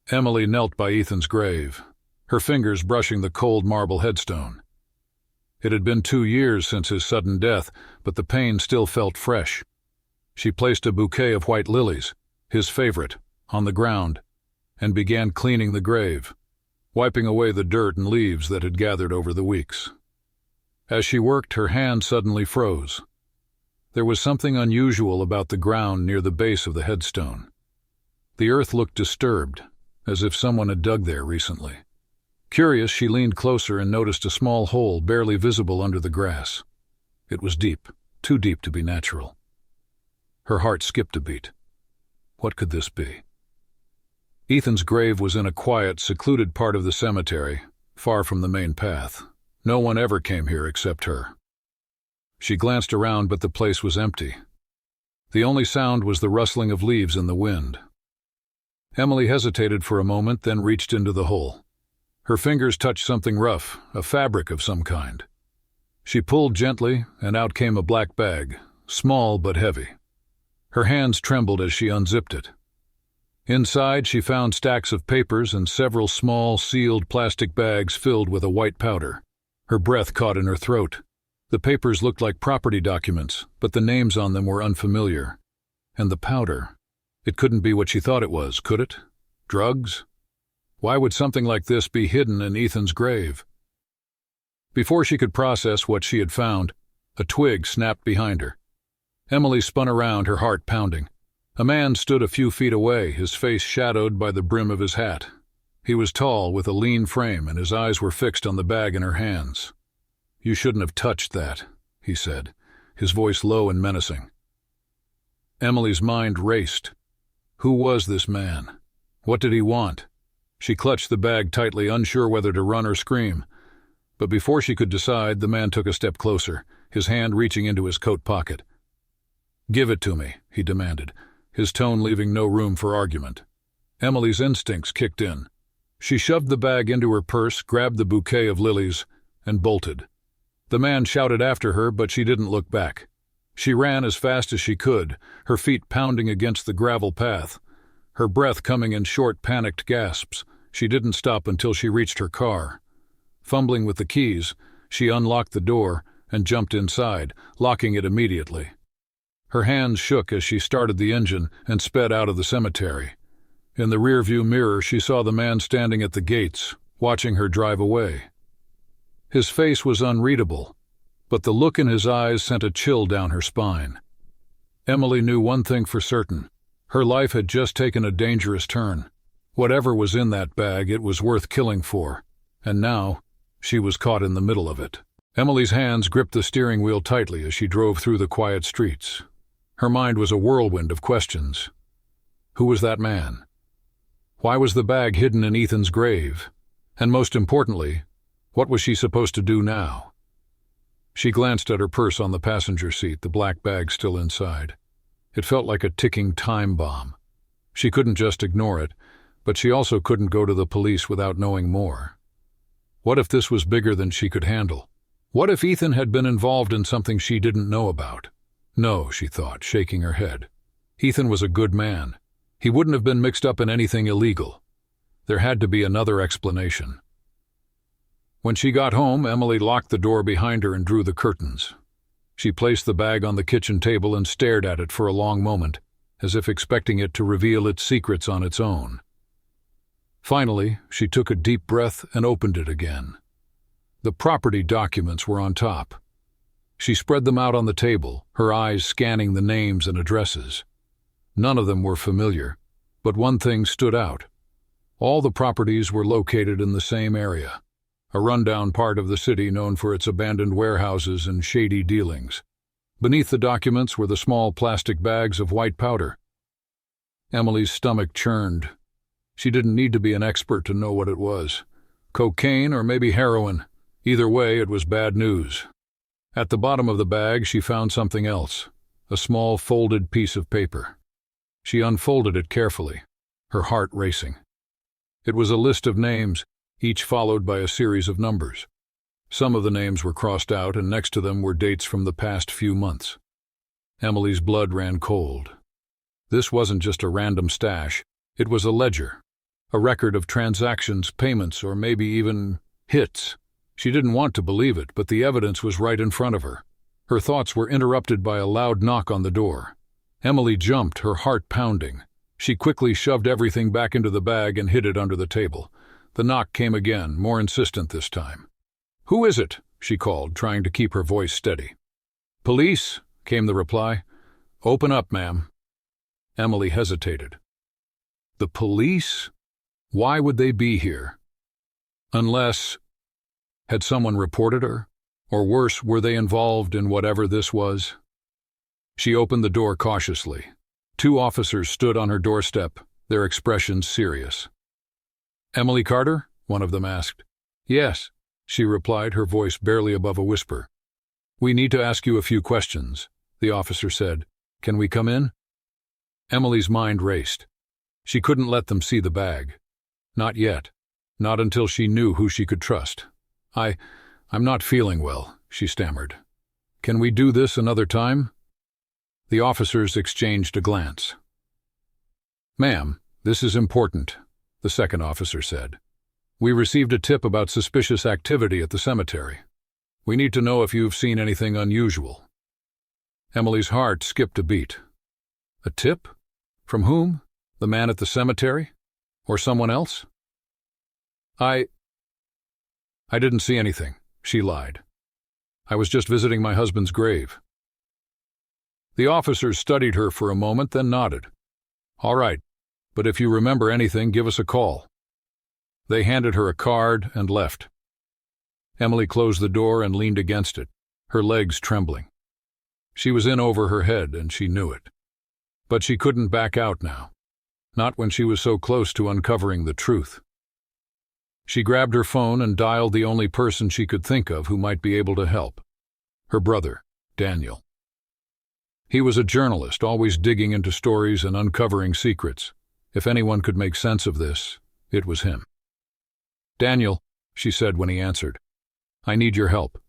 Emily knelt by Ethan's grave, her fingers brushing the cold marble headstone. It had been 2 years since his sudden death, but the pain still felt fresh. She placed a bouquet of white lilies, his favorite, on the ground, and began cleaning the grave, wiping away the dirt and leaves that had gathered over the weeks. As she worked, her hand suddenly froze. There was something unusual about the ground near the base of the headstone. The earth looked disturbed, as if someone had dug there recently. Curious, she leaned closer and noticed a small hole barely visible under the grass. It was deep, too deep to be natural. Her heart skipped a beat. What could this be? Ethan's grave was in a quiet, secluded part of the cemetery, far from the main path. No one ever came here except her. She glanced around, but the place was empty. The only sound was the rustling of leaves in the wind. Emily hesitated for a moment, then reached into the hole. Her fingers touched something rough, a fabric of some kind. She pulled gently, and out came a black bag, small but heavy. Her hands trembled as she unzipped it. Inside, she found stacks of papers and several small, sealed plastic bags filled with a white powder. Her breath caught in her throat. The papers looked like property documents, but the names on them were unfamiliar. And the powder. It couldn't be what she thought it was, could it? Drugs? Why would something like this be hidden in Ethan's grave? Before she could process what she had found, a twig snapped behind her. Emily spun around, her heart pounding. A man stood a few feet away, his face shadowed by the brim of his hat. He was tall, with a lean frame, and his eyes were fixed on the bag in her hands. "You shouldn't have touched that," he said, his voice low and menacing. Emily's mind raced. Who was this man? What did he want? She clutched the bag tightly, unsure whether to run or scream. But before she could decide, the man took a step closer, his hand reaching into his coat pocket. "Give it to me," he demanded, his tone leaving no room for argument. Emily's instincts kicked in. She shoved the bag into her purse, grabbed the bouquet of lilies, and bolted. The man shouted after her, but she didn't look back. She ran as fast as she could, her feet pounding against the gravel path, her breath coming in short, panicked gasps. She didn't stop until she reached her car. Fumbling with the keys, she unlocked the door and jumped inside, locking it immediately. Her hands shook as she started the engine and sped out of the cemetery. In the rearview mirror, she saw the man standing at the gates, watching her drive away. His face was unreadable, but the look in his eyes sent a chill down her spine. Emily knew one thing for certain. Her life had just taken a dangerous turn. Whatever was in that bag, it was worth killing for. And now, she was caught in the middle of it. Emily's hands gripped the steering wheel tightly as she drove through the quiet streets. Her mind was a whirlwind of questions. Who was that man? Why was the bag hidden in Ethan's grave? And most importantly, what was she supposed to do now? She glanced at her purse on the passenger seat, the black bag still inside. It felt like a ticking time bomb. She couldn't just ignore it, but she also couldn't go to the police without knowing more. What if this was bigger than she could handle? What if Ethan had been involved in something she didn't know about? No, she thought, shaking her head. Ethan was a good man. He wouldn't have been mixed up in anything illegal. There had to be another explanation. When she got home, Emily locked the door behind her and drew the curtains. She placed the bag on the kitchen table and stared at it for a long moment, as if expecting it to reveal its secrets on its own. Finally, she took a deep breath and opened it again. The property documents were on top. She spread them out on the table, her eyes scanning the names and addresses. None of them were familiar, but one thing stood out. All the properties were located in the same area, a rundown part of the city known for its abandoned warehouses and shady dealings. Beneath the documents were the small plastic bags of white powder. Emily's stomach churned. She didn't need to be an expert to know what it was. Cocaine or maybe heroin. Either way, it was bad news. At the bottom of the bag, she found something else, a small folded piece of paper. She unfolded it carefully, her heart racing. It was a list of names, each followed by a series of numbers. Some of the names were crossed out, and next to them were dates from the past few months. Emily's blood ran cold. This wasn't just a random stash, it was a ledger. A record of transactions, payments, or maybe even hits. She didn't want to believe it, but the evidence was right in front of her. Her thoughts were interrupted by a loud knock on the door. Emily jumped, her heart pounding. She quickly shoved everything back into the bag and hid it under the table. The knock came again, more insistent this time. "Who is it?" she called, trying to keep her voice steady. "Police," came the reply. "Open up, ma'am." Emily hesitated. The police? Why would they be here? Unless... Had someone reported her? Or worse, were they involved in whatever this was? She opened the door cautiously. 2 officers stood on her doorstep, their expressions serious. "Emily Carter?" one of them asked. "Yes," she replied, her voice barely above a whisper. "We need to ask you a few questions," the officer said. "Can we come in?" Emily's mind raced. She couldn't let them see the bag. Not yet. Not until she knew who she could trust. I'm not feeling well," she stammered. "Can we do this another time?" The officers exchanged a glance. "Ma'am, this is important," the second officer said. "We received a tip about suspicious activity at the cemetery. We need to know if you've seen anything unusual." Emily's heart skipped a beat. A tip? From whom? The man at the cemetery? Or someone else? I didn't see anything," she lied. "I was just visiting my husband's grave." The officers studied her for a moment, then nodded. "All right, but if you remember anything, give us a call." They handed her a card and left. Emily closed the door and leaned against it, her legs trembling. She was in over her head, and she knew it. But she couldn't back out now. Not when she was so close to uncovering the truth. She grabbed her phone and dialed the only person she could think of who might be able to help. Her brother, Daniel. He was a journalist, always digging into stories and uncovering secrets. If anyone could make sense of this, it was him. "Daniel," she said when he answered, "I need your help.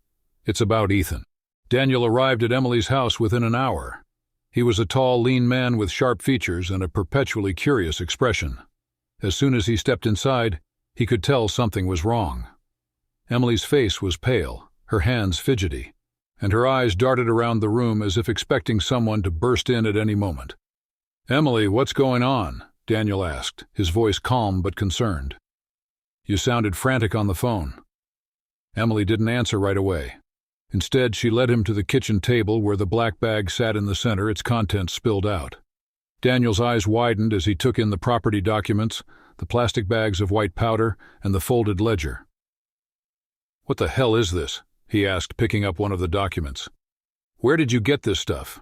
It's about Ethan." Daniel arrived at Emily's house within an hour. He was a tall, lean man with sharp features and a perpetually curious expression. As soon as he stepped inside, he could tell something was wrong. Emily's face was pale, her hands fidgety, and her eyes darted around the room as if expecting someone to burst in at any moment. "Emily, what's going on?" Daniel asked, his voice calm but concerned. "You sounded frantic on the phone." Emily didn't answer right away. Instead, she led him to the kitchen table where the black bag sat in the center, its contents spilled out. Daniel's eyes widened as he took in the property documents, the plastic bags of white powder, and the folded ledger. "What the hell is this?" he asked, picking up one of the documents. "Where did you get this stuff?"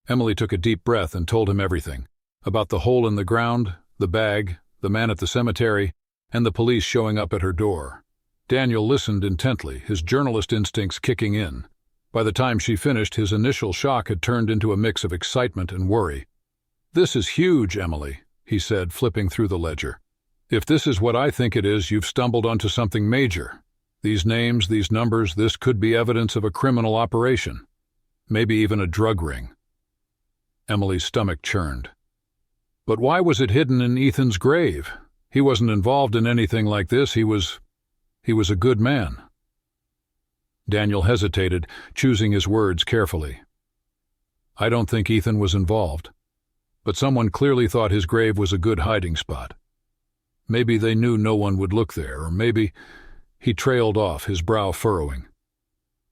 Emily took a deep breath and told him everything, about the hole in the ground, the bag, the man at the cemetery, and the police showing up at her door. Daniel listened intently, his journalist instincts kicking in. By the time she finished, his initial shock had turned into a mix of excitement and worry. "This is huge, Emily," he said, flipping through the ledger. "If this is what I think it is, you've stumbled onto something major. These names, these numbers, this could be evidence of a criminal operation. Maybe even a drug ring." Emily's stomach churned. "But why was it hidden in Ethan's grave? He wasn't involved in anything like this. He was a good man." Daniel hesitated, choosing his words carefully. "I don't think Ethan was involved. But someone clearly thought his grave was a good hiding spot. Maybe they knew no one would look there, or maybe..." He trailed off, his brow furrowing.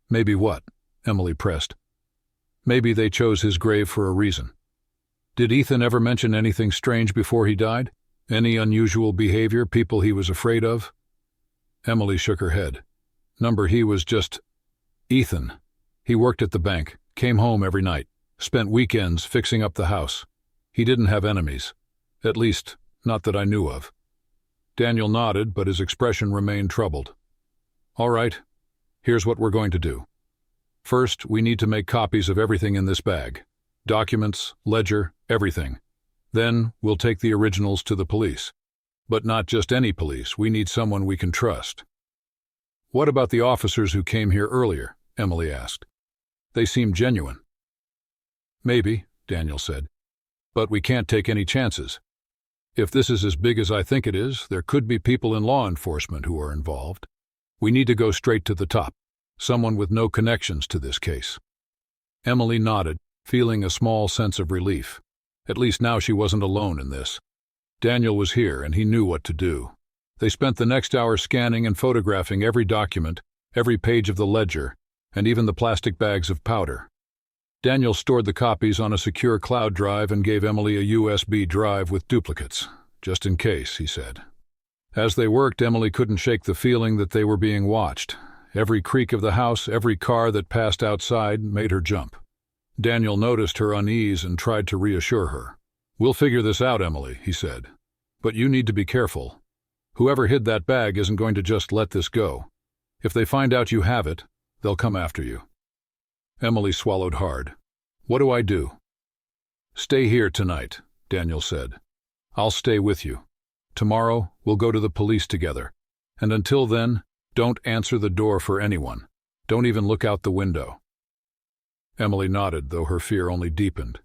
"Maybe what?" Emily pressed. "Maybe they chose his grave for a reason. Did Ethan ever mention anything strange before he died? Any unusual behavior, people he was afraid of?" Emily shook her head. He was just Ethan. He worked at the bank, came home every night, spent weekends fixing up the house. He didn't have enemies. At least, not that I knew of. Daniel nodded, but his expression remained troubled. "All right, here's what we're going to do. First, we need to make copies of everything in this bag. Documents, ledger, everything. Then, we'll take the originals to the police. But not just any police, we need someone we can trust." "What about the officers who came here earlier?" Emily asked. "They seem genuine." "Maybe," Daniel said. "But we can't take any chances. If this is as big as I think it is, there could be people in law enforcement who are involved. We need to go straight to the top. Someone with no connections to this case." Emily nodded, feeling a small sense of relief. At least now she wasn't alone in this. Daniel was here, and he knew what to do. They spent the next hour scanning and photographing every document, every page of the ledger, and even the plastic bags of powder. Daniel stored the copies on a secure cloud drive and gave Emily a USB drive with duplicates, just in case, he said. As they worked, Emily couldn't shake the feeling that they were being watched. Every creak of the house, every car that passed outside made her jump. Daniel noticed her unease and tried to reassure her. "We'll figure this out, Emily," he said. "But you need to be careful. Whoever hid that bag isn't going to just let this go. If they find out you have it, they'll come after you." Emily swallowed hard. "What do I do?" "Stay here tonight," Daniel said. "I'll stay with you. Tomorrow, we'll go to the police together. And until then, don't answer the door for anyone. Don't even look out the window." Emily nodded, though her fear only deepened.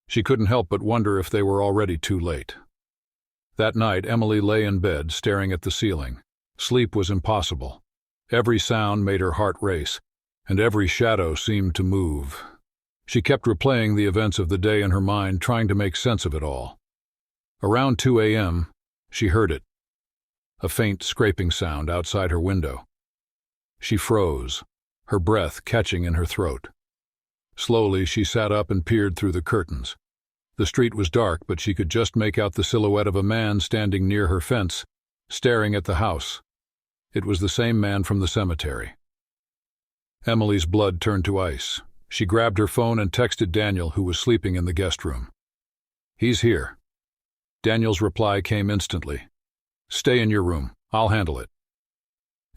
She couldn't help but wonder if they were already too late. That night, Emily lay in bed, staring at the ceiling. Sleep was impossible. Every sound made her heart race, and every shadow seemed to move. She kept replaying the events of the day in her mind, trying to make sense of it all. Around 2 a.m., she heard it. A faint scraping sound outside her window. She froze, her breath catching in her throat. Slowly, she sat up and peered through the curtains. The street was dark, but she could just make out the silhouette of a man standing near her fence, staring at the house. It was the same man from the cemetery. Emily's blood turned to ice. She grabbed her phone and texted Daniel, who was sleeping in the guest room. "He's here." Daniel's reply came instantly. "Stay in your room. I'll handle it."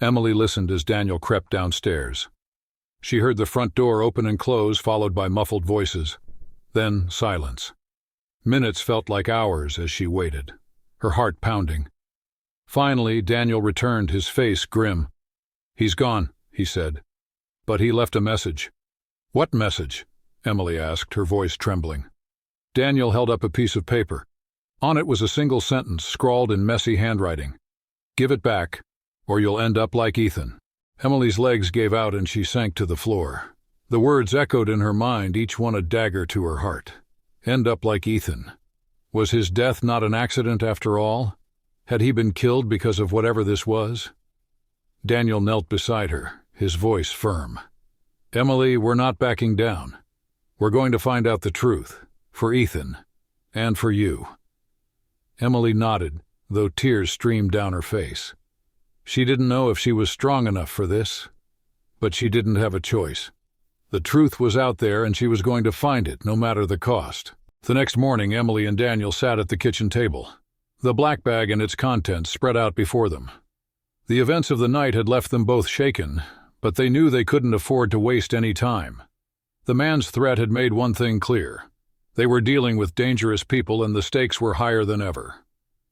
Emily listened as Daniel crept downstairs. She heard the front door open and close, followed by muffled voices. Then silence. Minutes felt like hours as she waited, her heart pounding. Finally, Daniel returned, his face grim. "He's gone," he said. "But he left a message." "What message?" Emily asked, her voice trembling. Daniel held up a piece of paper. On it was a single sentence, scrawled in messy handwriting. "Give it back, or you'll end up like Ethan." Emily's legs gave out and she sank to the floor. The words echoed in her mind, each one a dagger to her heart. End up like Ethan. Was his death not an accident after all? Had he been killed because of whatever this was? Daniel knelt beside her, his voice firm. "Emily, we're not backing down. We're going to find out the truth, for Ethan, and for you." Emily nodded, though tears streamed down her face. She didn't know if she was strong enough for this, but she didn't have a choice. The truth was out there, and she was going to find it, no matter the cost. The next morning, Emily and Daniel sat at the kitchen table, the black bag and its contents spread out before them. The events of the night had left them both shaken, but they knew they couldn't afford to waste any time. The man's threat had made one thing clear. They were dealing with dangerous people, and the stakes were higher than ever.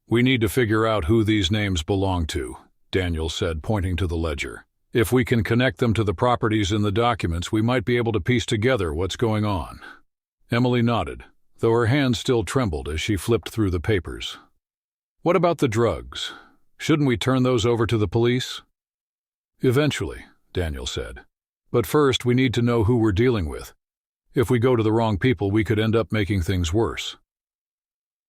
"We need to figure out who these names belong to," Daniel said, pointing to the ledger. "If we can connect them to the properties in the documents, we might be able to piece together what's going on." Emily nodded, though her hands still trembled as she flipped through the papers. "What about the drugs? Shouldn't we turn those over to the police?" "Eventually," Daniel said. "But first, we need to know who we're dealing with. If we go to the wrong people, we could end up making things worse."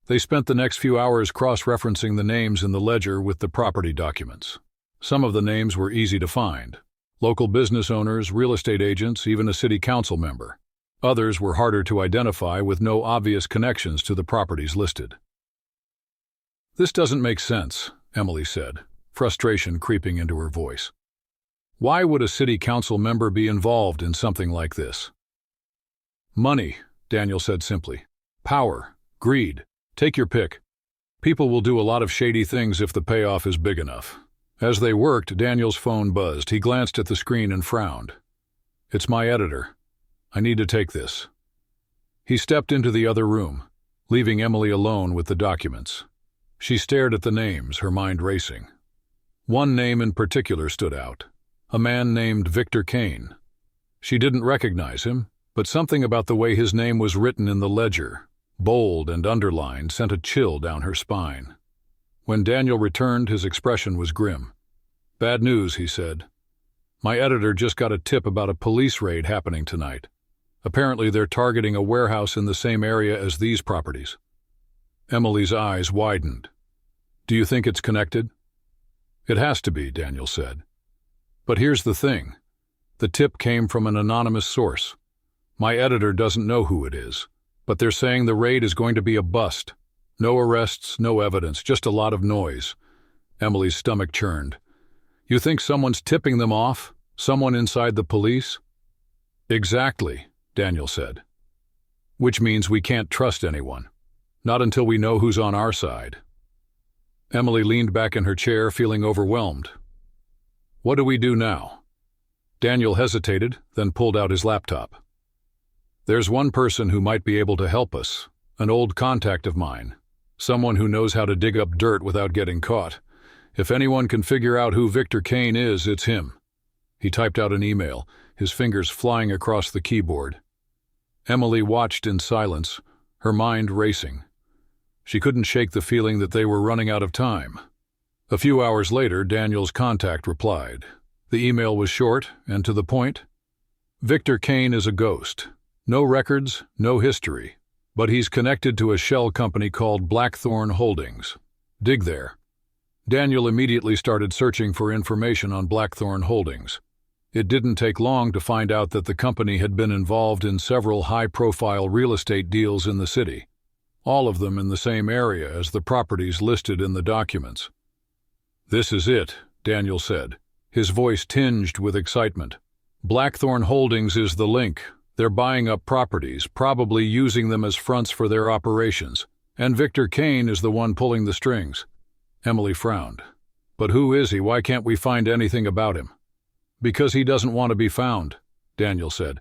They spent the next few hours cross-referencing the names in the ledger with the property documents. Some of the names were easy to find. Local business owners, real estate agents, even a city council member. Others were harder to identify, with no obvious connections to the properties listed. "This doesn't make sense," Emily said, frustration creeping into her voice. "Why would a city council member be involved in something like this?" "Money," Daniel said simply. "Power, greed, take your pick. People will do a lot of shady things if the payoff is big enough." As they worked, Daniel's phone buzzed. He glanced at the screen and frowned. "It's my editor. I need to take this." He stepped into the other room, leaving Emily alone with the documents. She stared at the names, her mind racing. One name in particular stood out. A man named Victor Kaine. She didn't recognize him, but something about the way his name was written in the ledger, bold and underlined, sent a chill down her spine. When Daniel returned, his expression was grim. "Bad news," he said. "My editor just got a tip about a police raid happening tonight. Apparently they're targeting a warehouse in the same area as these properties." Emily's eyes widened. "Do you think it's connected?" "It has to be," Daniel said. "But here's the thing. The tip came from an anonymous source. My editor doesn't know who it is, but they're saying the raid is going to be a bust. No arrests, no evidence, just a lot of noise." Emily's stomach churned. "You think someone's tipping them off? Someone inside the police?" "Exactly," Daniel said. "Which means we can't trust anyone. Not until we know who's on our side." Emily leaned back in her chair, feeling overwhelmed. "What do we do now?" Daniel hesitated, then pulled out his laptop. "There's one person who might be able to help us, an old contact of mine, someone who knows how to dig up dirt without getting caught. If anyone can figure out who Victor Kaine is, it's him." He typed out an email, his fingers flying across the keyboard. Emily watched in silence, her mind racing. She couldn't shake the feeling that they were running out of time. A few hours later, Daniel's contact replied. The email was short and to the point. "Victor Kaine is a ghost. No records, no history, but he's connected to a shell company called Blackthorn Holdings. Dig there." Daniel immediately started searching for information on Blackthorn Holdings. It didn't take long to find out that the company had been involved in several high-profile real estate deals in the city, all of them in the same area as the properties listed in the documents. "This is it," Daniel said, his voice tinged with excitement. "Blackthorn Holdings is the link. They're buying up properties, probably using them as fronts for their operations, and Victor Kaine is the one pulling the strings." Emily frowned. "But who is he? Why can't we find anything about him?" "Because he doesn't want to be found," Daniel said.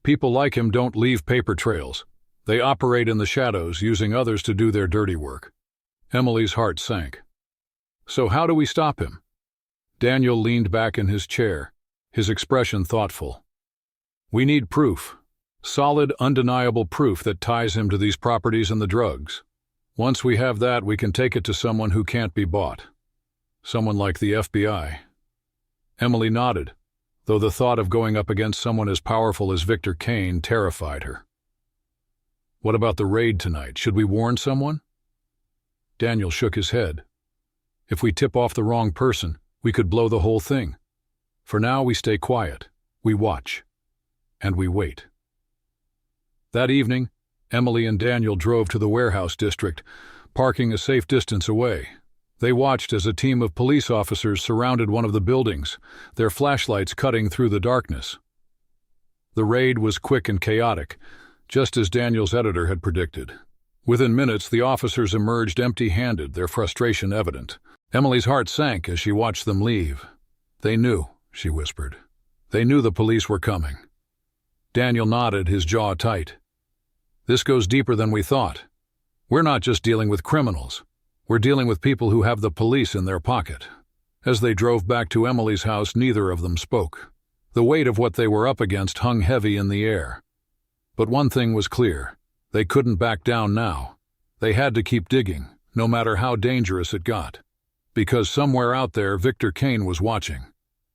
"People like him don't leave paper trails. They operate in the shadows, using others to do their dirty work." Emily's heart sank. "So how do we stop him?" Daniel leaned back in his chair, his expression thoughtful. "We need proof. Solid, undeniable proof that ties him to these properties and the drugs. Once we have that, we can take it to someone who can't be bought. Someone like the FBI." Emily nodded, though the thought of going up against someone as powerful as Victor Kaine terrified her. "What about the raid tonight? Should we warn someone?" Daniel shook his head. "If we tip off the wrong person, we could blow the whole thing. For now, we stay quiet, we watch, and we wait." That evening, Emily and Daniel drove to the warehouse district, parking a safe distance away. They watched as a team of police officers surrounded one of the buildings, their flashlights cutting through the darkness. The raid was quick and chaotic, just as Daniel's editor had predicted. Within minutes, the officers emerged empty-handed, their frustration evident. Emily's heart sank as she watched them leave. "They knew," she whispered. "They knew the police were coming." Daniel nodded, his jaw tight. "This goes deeper than we thought. We're not just dealing with criminals. We're dealing with people who have the police in their pocket." As they drove back to Emily's house, neither of them spoke. The weight of what they were up against hung heavy in the air. But one thing was clear. They couldn't back down now. They had to keep digging, no matter how dangerous it got. Because somewhere out there, Victor Kaine was watching.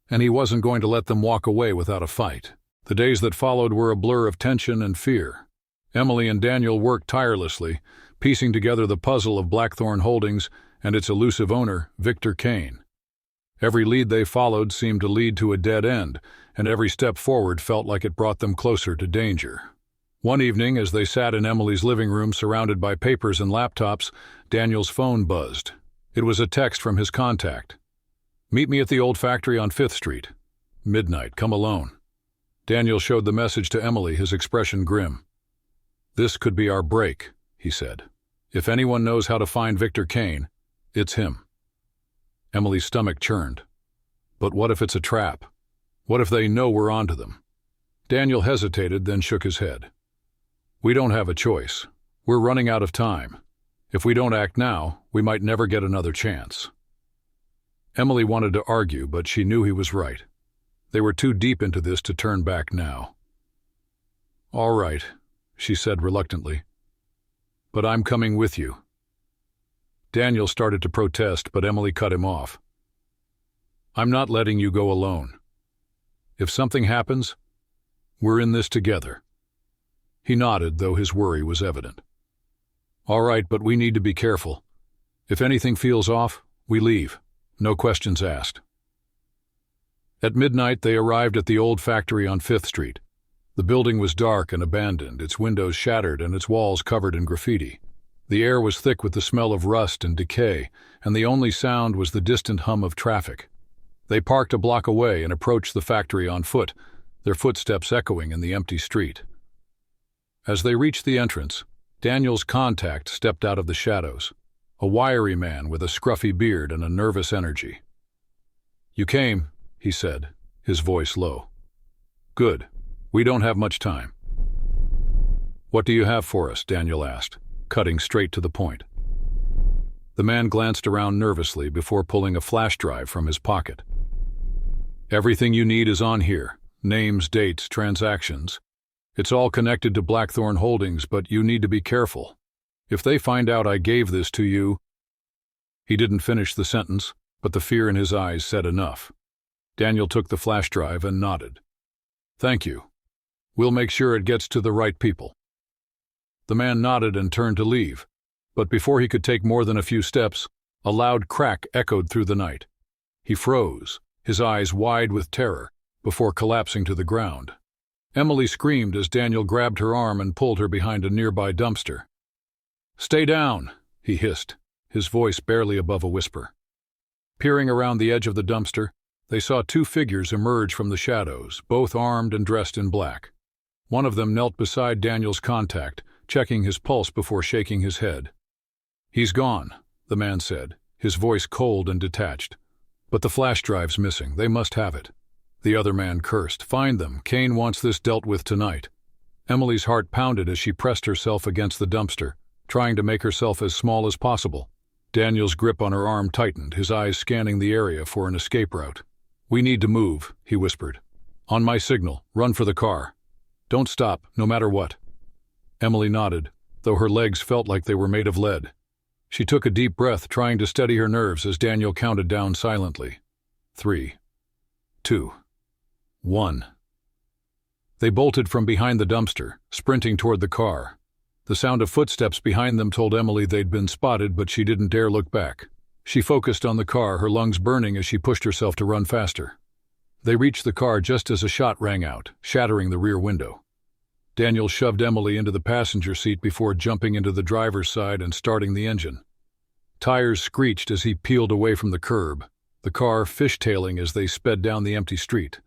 And he wasn't going to let them walk away without a fight. The days that followed were a blur of tension and fear. Emily and Daniel worked tirelessly, piecing together the puzzle of Blackthorn Holdings and its elusive owner, Victor Kaine. Every lead they followed seemed to lead to a dead end, and every step forward felt like it brought them closer to danger. One evening, as they sat in Emily's living room surrounded by papers and laptops, Daniel's phone buzzed. It was a text from his contact. "Meet me at the old factory on 5th Street. Midnight, come alone." Daniel showed the message to Emily, his expression grim. "This could be our break," he said. "If anyone knows how to find Victor Kaine, it's him." Emily's stomach churned. But what if it's a trap? What if they know we're onto them? Daniel hesitated, then shook his head. "We don't have a choice. We're running out of time. If we don't act now, we might never get another chance." Emily wanted to argue, but she knew he was right. They were too deep into this to turn back now. "All right," she said reluctantly. "But I'm coming with you." Daniel started to protest, but Emily cut him off. "I'm not letting you go alone. If something happens, we're in this together." He nodded, though his worry was evident. "All right, but we need to be careful. If anything feels off, we leave. No questions asked." At midnight, they arrived at the old factory on 5th Street. The building was dark and abandoned, its windows shattered and its walls covered in graffiti. The air was thick with the smell of rust and decay, and the only sound was the distant hum of traffic. They parked a block away and approached the factory on foot, their footsteps echoing in the empty street. As they reached the entrance, Daniel's contact stepped out of the shadows, a wiry man with a scruffy beard and a nervous energy. "You came," he said, his voice low. "Good. We don't have much time." "What do you have for us?" Daniel asked, cutting straight to the point. The man glanced around nervously before pulling a flash drive from his pocket. "Everything you need is on here. Names, dates, transactions. It's all connected to Blackthorn Holdings, but you need to be careful. If they find out I gave this to you—" He didn't finish the sentence, but the fear in his eyes said enough. Daniel took the flash drive and nodded. "Thank you. We'll make sure it gets to the right people." The man nodded and turned to leave, but before he could take more than a few steps, a loud crack echoed through the night. He froze, his eyes wide with terror, before collapsing to the ground. Emily screamed as Daniel grabbed her arm and pulled her behind a nearby dumpster. "Stay down," he hissed, his voice barely above a whisper. Peering around the edge of the dumpster, they saw two figures emerge from the shadows, both armed and dressed in black. One of them knelt beside Daniel's contact, checking his pulse before shaking his head. "He's gone," the man said, his voice cold and detached. "But the flash drive's missing. They must have it." The other man cursed. "Find them. Kaine wants this dealt with tonight." Emily's heart pounded as she pressed herself against the dumpster, trying to make herself as small as possible. Daniel's grip on her arm tightened, his eyes scanning the area for an escape route. "We need to move," he whispered. "On my signal, run for the car. Don't stop, no matter what." Emily nodded, though her legs felt like they were made of lead. She took a deep breath, trying to steady her nerves as Daniel counted down silently. 3, 2, 1. They bolted from behind the dumpster, sprinting toward the car. The sound of footsteps behind them told Emily they'd been spotted, but she didn't dare look back. She focused on the car, her lungs burning as she pushed herself to run faster. They reached the car just as a shot rang out, shattering the rear window. Daniel shoved Emily into the passenger seat before jumping into the driver's side and starting the engine. Tires screeched as he peeled away from the curb, the car fishtailing as they sped down the empty street.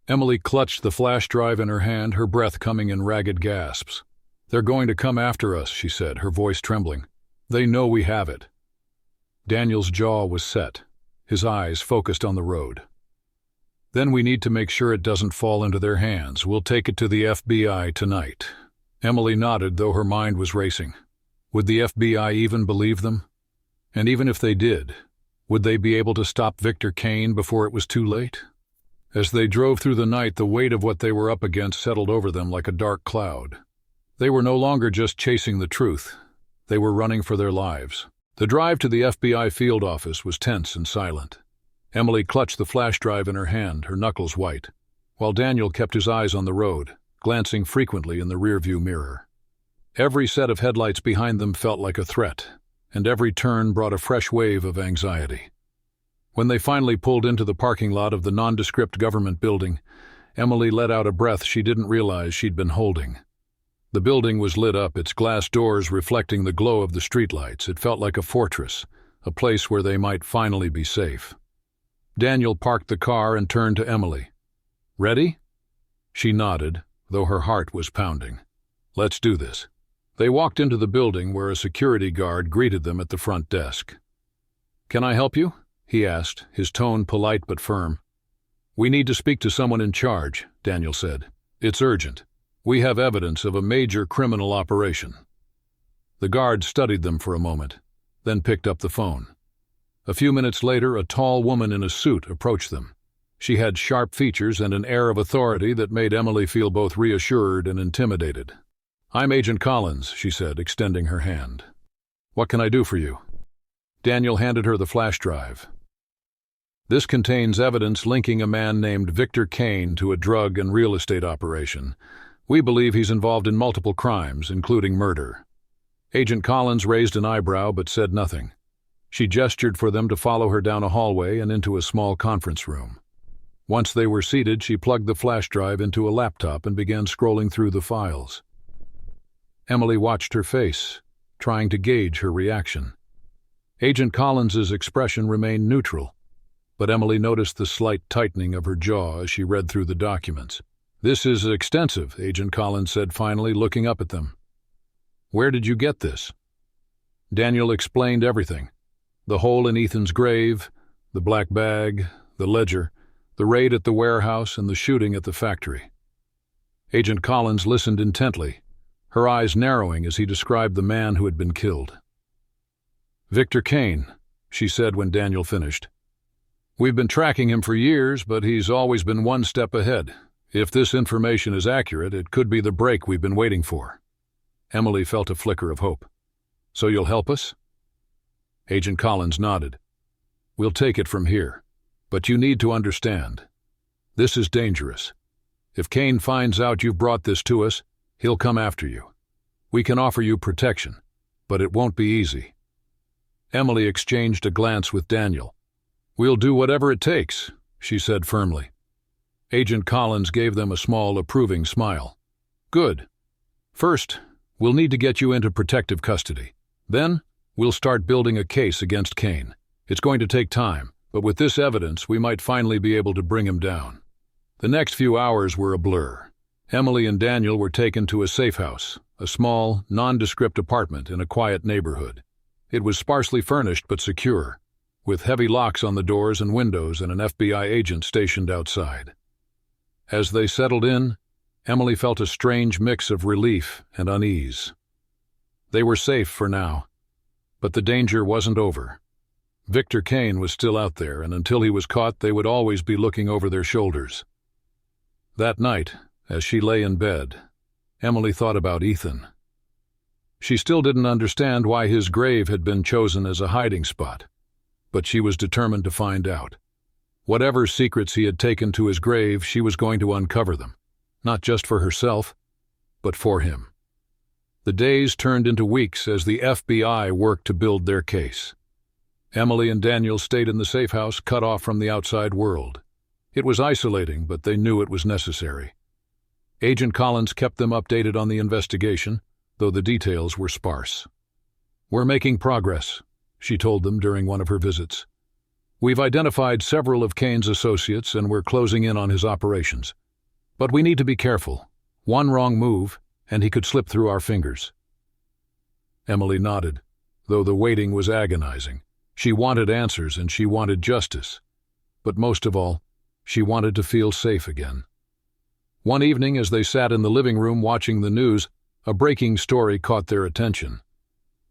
Emily clutched the flash drive in her hand, her breath coming in ragged gasps. "They're going to come after us," she said, her voice trembling. "They know we have it." Daniel's jaw was set, his eyes focused on the road. "Then we need to make sure it doesn't fall into their hands. We'll take it to the FBI tonight." Emily nodded, though her mind was racing. Would the FBI even believe them? And even if they did, would they be able to stop Victor Kaine before it was too late? As they drove through the night, the weight of what they were up against settled over them like a dark cloud. They were no longer just chasing the truth. They were running for their lives. The drive to the FBI field office was tense and silent. Emily clutched the flash drive in her hand, her knuckles white, while Daniel kept his eyes on the road, glancing frequently in the rearview mirror. Every set of headlights behind them felt like a threat, and every turn brought a fresh wave of anxiety. When they finally pulled into the parking lot of the nondescript government building, Emily let out a breath she didn't realize she'd been holding. The building was lit up, its glass doors reflecting the glow of the streetlights. It felt like a fortress, a place where they might finally be safe. Daniel parked the car and turned to Emily. "Ready?" She nodded, though her heart was pounding. "Let's do this." They walked into the building where a security guard greeted them at the front desk. "Can I help you?" he asked, his tone polite but firm. "We need to speak to someone in charge," Daniel said. "It's urgent. We have evidence of a major criminal operation." The guard studied them for a moment, then picked up the phone. A few minutes later, a tall woman in a suit approached them. She had sharp features and an air of authority that made Emily feel both reassured and intimidated. "I'm Agent Collins," she said, extending her hand. "What can I do for you?" Daniel handed her the flash drive. "This contains evidence linking a man named Victor Kaine to a drug and real estate operation. We believe he's involved in multiple crimes, including murder." Agent Collins raised an eyebrow but said nothing. She gestured for them to follow her down a hallway and into a small conference room. Once they were seated, she plugged the flash drive into a laptop and began scrolling through the files. Emily watched her face, trying to gauge her reaction. Agent Collins's expression remained neutral, but Emily noticed the slight tightening of her jaw as she read through the documents. "This is extensive," Agent Collins said finally, looking up at them. "Where did you get this?" Daniel explained everything. The hole in Ethan's grave, the black bag, the ledger, the raid at the warehouse, and the shooting at the factory. Agent Collins listened intently, her eyes narrowing as he described the man who had been killed. "Victor Kaine," she said when Daniel finished. "We've been tracking him for years, but he's always been one step ahead. If this information is accurate, it could be the break we've been waiting for." Emily felt a flicker of hope. "So you'll help us?" Agent Collins nodded. "We'll take it from here. But you need to understand. This is dangerous. If Kaine finds out you've brought this to us, he'll come after you. We can offer you protection, but it won't be easy." Emily exchanged a glance with Daniel. "We'll do whatever it takes," she said firmly. Agent Collins gave them a small, approving smile. "Good. First, we'll need to get you into protective custody. Then, we'll start building a case against Kaine. It's going to take time, but with this evidence, we might finally be able to bring him down." The next few hours were a blur. Emily and Daniel were taken to a safe house, a small, nondescript apartment in a quiet neighborhood. It was sparsely furnished but secure, with heavy locks on the doors and windows and an FBI agent stationed outside. As they settled in, Emily felt a strange mix of relief and unease. They were safe for now, but the danger wasn't over. Victor Kaine was still out there, and until he was caught, they would always be looking over their shoulders. That night, as she lay in bed, Emily thought about Ethan. She still didn't understand why his grave had been chosen as a hiding spot, but she was determined to find out. Whatever secrets he had taken to his grave, she was going to uncover them, not just for herself, but for him. The days turned into weeks as the FBI worked to build their case. Emily and Daniel stayed in the safe house, cut off from the outside world. It was isolating, but they knew it was necessary. Agent Collins kept them updated on the investigation, though the details were sparse. "We're making progress," she told them during one of her visits. "We've identified several of Kaine's associates and we're closing in on his operations. But we need to be careful. One wrong move, and he could slip through our fingers." Emily nodded, though the waiting was agonizing. She wanted answers and she wanted justice. But most of all, she wanted to feel safe again. One evening, as they sat in the living room watching the news, a breaking story caught their attention.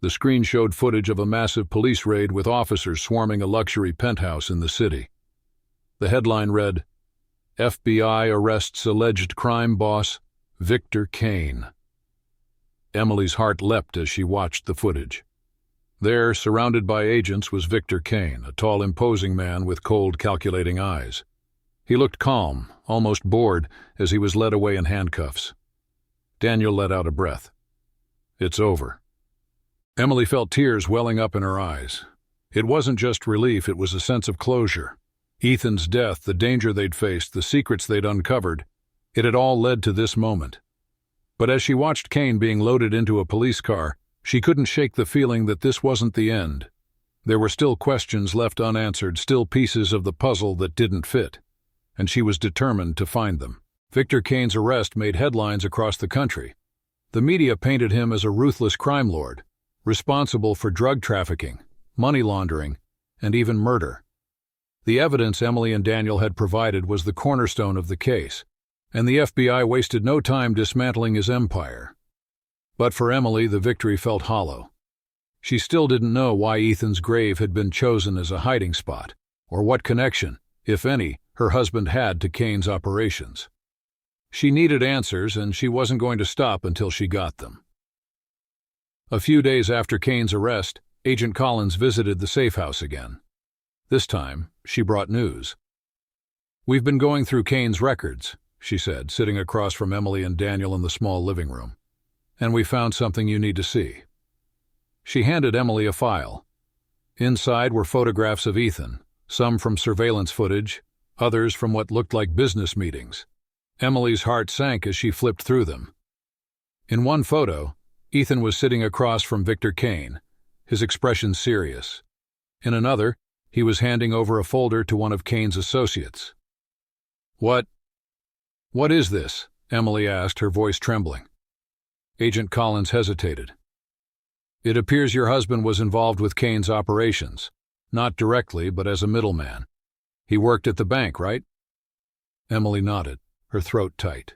The screen showed footage of a massive police raid with officers swarming a luxury penthouse in the city. The headline read, "FBI arrests alleged crime boss, Victor Kaine." Emily's heart leapt as she watched the footage. There, surrounded by agents, was Victor Kaine, a tall, imposing man with cold, calculating eyes. He looked calm, almost bored, as he was led away in handcuffs. Daniel let out a breath. "It's over." Emily felt tears welling up in her eyes. It wasn't just relief, it was a sense of closure. Ethan's death, the danger they'd faced, the secrets they'd uncovered, it had all led to this moment. But as she watched Kaine being loaded into a police car, she couldn't shake the feeling that this wasn't the end. There were still questions left unanswered, still pieces of the puzzle that didn't fit, and she was determined to find them. Victor Kaine's arrest made headlines across the country. The media painted him as a ruthless crime lord, responsible for drug trafficking, money laundering, and even murder. The evidence Emily and Daniel had provided was the cornerstone of the case, and the FBI wasted no time dismantling his empire. But for Emily, the victory felt hollow. She still didn't know why Ethan's grave had been chosen as a hiding spot, or what connection, if any, her husband had to Kaine's operations. She needed answers, and she wasn't going to stop until she got them. A few days after Kaine's arrest, Agent Collins visited the safe house again. This time, she brought news. "We've been going through Kaine's records," she said, sitting across from Emily and Daniel in the small living room. "And we found something you need to see." She handed Emily a file. Inside were photographs of Ethan, some from surveillance footage, others from what looked like business meetings. Emily's heart sank as she flipped through them. In one photo, Ethan was sitting across from Victor Kaine, his expression serious. In another, he was handing over a folder to one of Kaine's associates. What is this?" Emily asked, her voice trembling. Agent Collins hesitated. "It appears your husband was involved with Kaine's operations, not directly, but as a middleman. He worked at the bank, right?" Emily nodded, her throat tight.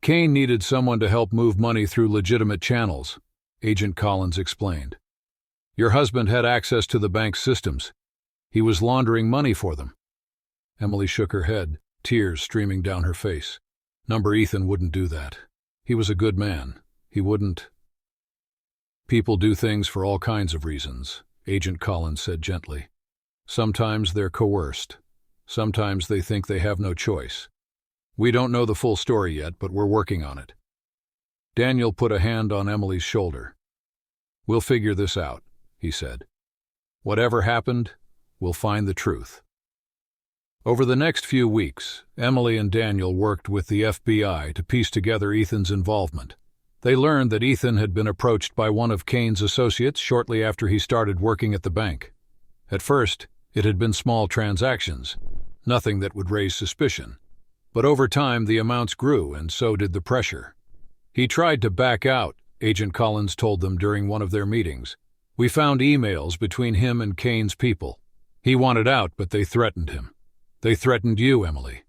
"Kaine needed someone to help move money through legitimate channels," Agent Collins explained. "Your husband had access to the bank's systems. He was laundering money for them." Emily shook her head, tears streaming down her face. "Number Ethan wouldn't do that. He was a good man. He wouldn't." "People do things for all kinds of reasons," Agent Collins said gently. "Sometimes they're coerced. Sometimes they think they have no choice. We don't know the full story yet, but we're working on it." Daniel put a hand on Emily's shoulder. "We'll figure this out," he said. "Whatever happened, we'll find the truth." Over the next few weeks, Emily and Daniel worked with the FBI to piece together Ethan's involvement. They learned that Ethan had been approached by one of Kaine's associates shortly after he started working at the bank. At first, it had been small transactions, nothing that would raise suspicion. But over time, the amounts grew, and so did the pressure. "He tried to back out," Agent Collins told them during one of their meetings. "We found emails between him and Kaine's people. He wanted out, but they threatened him. They threatened you, Emily."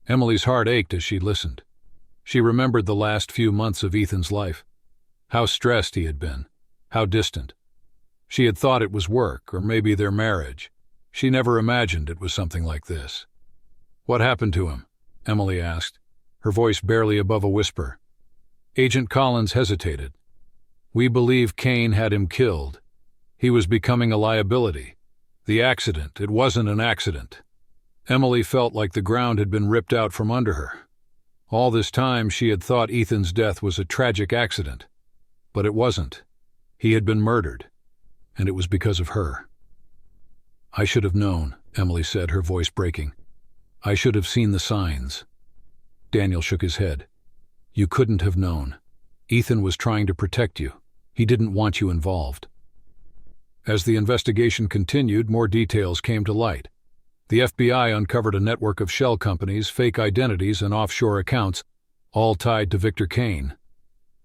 Emily's heart ached as she listened. She remembered the last few months of Ethan's life. How stressed he had been. How distant. She had thought it was work, or maybe their marriage. She never imagined it was something like this. "What happened to him?" Emily asked, her voice barely above a whisper. Agent Collins hesitated. "We believe Kaine had him killed. He was becoming a liability. The accident, it wasn't an accident." Emily felt like the ground had been ripped out from under her. All this time she had thought Ethan's death was a tragic accident. But it wasn't. He had been murdered. And it was because of her. "I should have known," Emily said, her voice breaking. "I should have seen the signs." Daniel shook his head. "You couldn't have known. Ethan was trying to protect you. He didn't want you involved." As the investigation continued, more details came to light. The FBI uncovered a network of shell companies, fake identities, and offshore accounts, all tied to Victor Kaine.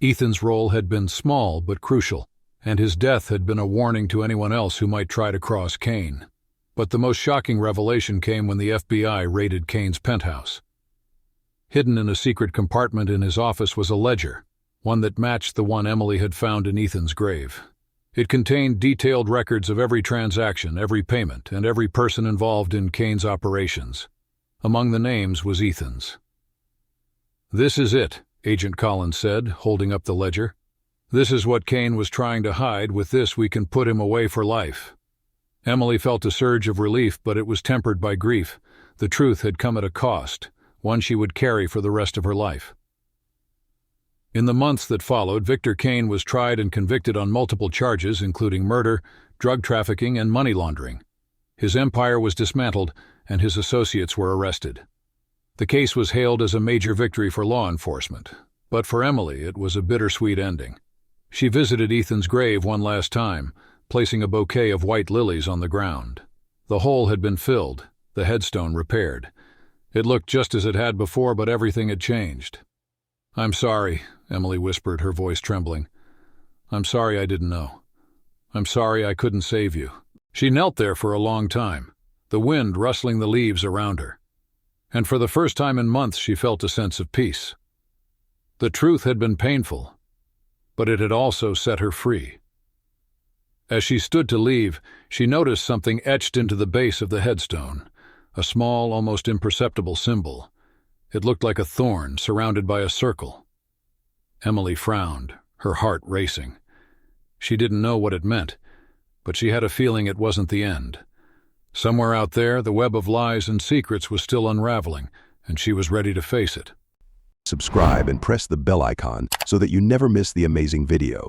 Ethan's role had been small but crucial, and his death had been a warning to anyone else who might try to cross Kaine. But the most shocking revelation came when the FBI raided Kaine's penthouse. Hidden in a secret compartment in his office was a ledger, one that matched the one Emily had found in Ethan's grave. It contained detailed records of every transaction, every payment, and every person involved in Kaine's operations. Among the names was Ethan's. "This is it," Agent Collins said, holding up the ledger. "This is what Kaine was trying to hide. With this, we can put him away for life." Emily felt a surge of relief, but it was tempered by grief. The truth had come at a cost, one she would carry for the rest of her life. In the months that followed, Victor Kaine was tried and convicted on multiple charges, including murder, drug trafficking, and money laundering. His empire was dismantled, and his associates were arrested. The case was hailed as a major victory for law enforcement, but for Emily it was a bittersweet ending. She visited Ethan's grave one last time, placing a bouquet of white lilies on the ground. The hole had been filled, the headstone repaired. It looked just as it had before, but everything had changed. "I'm sorry," Emily whispered, her voice trembling. "I'm sorry I didn't know. I'm sorry I couldn't save you." She knelt there for a long time, the wind rustling the leaves around her. And for the first time in months she felt a sense of peace. The truth had been painful, but it had also set her free. As she stood to leave, she noticed something etched into the base of the headstone, a small, almost imperceptible symbol. It looked like a thorn surrounded by a circle. Emily frowned, her heart racing. She didn't know what it meant, but she had a feeling it wasn't the end. Somewhere out there, the web of lies and secrets was still unraveling, and she was ready to face it. Subscribe and press the bell icon so that you never miss the amazing video.